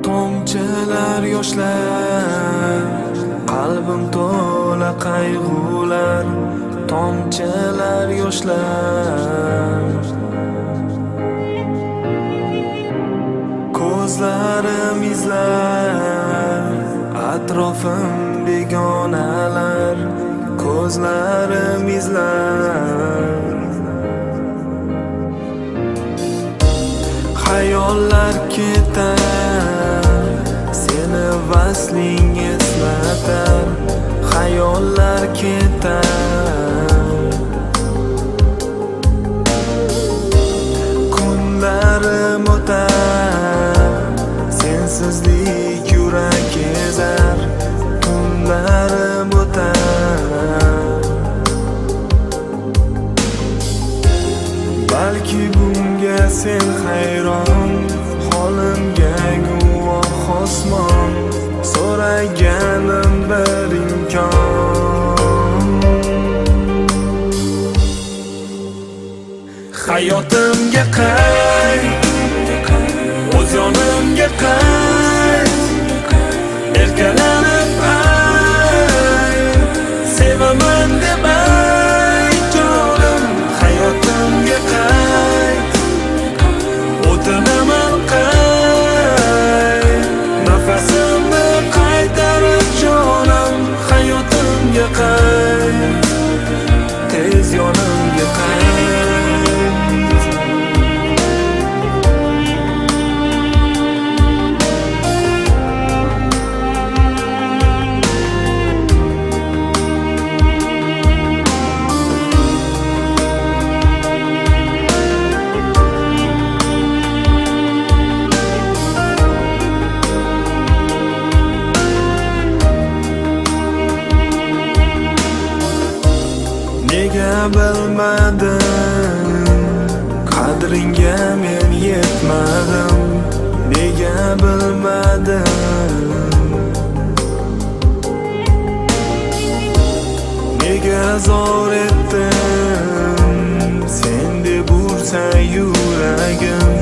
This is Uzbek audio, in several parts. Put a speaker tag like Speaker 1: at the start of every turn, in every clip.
Speaker 1: tomchilar yoshlar, qalbim to'la qayg'ular, tomchilar yoshlar. Ko'zlarim izlar, atrofim begonalar, ko'zlarim izlar. Xayollar ketar, seni vasling eslatar, xayollar ketar. Kunlarim o'tar, sensizlik yurak ezar, kunlarim o'tar. Balki bunga sen hayron, holimga guvoh osmon, so'raganim bir imkon. Hayotimga qayt, o'z yonimga qayt, erkalanib ayt, sevaman deb ayt jonim. Hayotimga qayt, o'tinaman qayt, nafasimni qaytarib jonim. Hayotimga qayt, tez yonimga qayt. Nega bilmadim, qadringga men yetmadim. Nega bilmadim, nega zor etdim, sen deb ursa yuragim.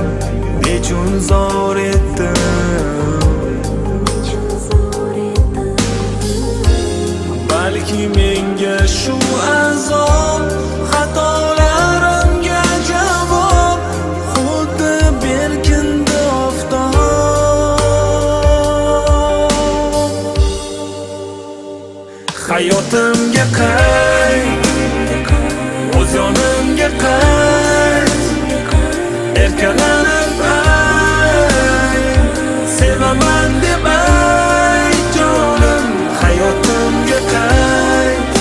Speaker 1: Nechun zor etdim, balki menga shu azob, xatolarimga javob, xuddi berkindi oftob. Hayotimga qayt, o'z yonimga qayt, erkalanib ayt, sevaman deb ayt jonim. Hayotimga qayt,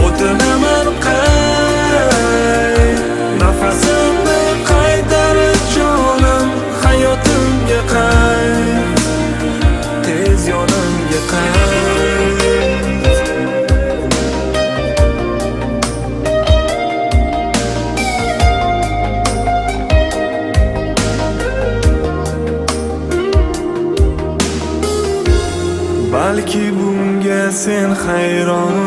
Speaker 1: o'tinaman qayt, nafasimni qaytarib jonim. Hayotimga qayt, tez yonimga qayt. Balki bunga sen hayron,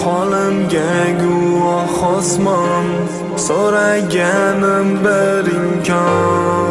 Speaker 1: holimga guvoh osmon, so'raganim bir imkon.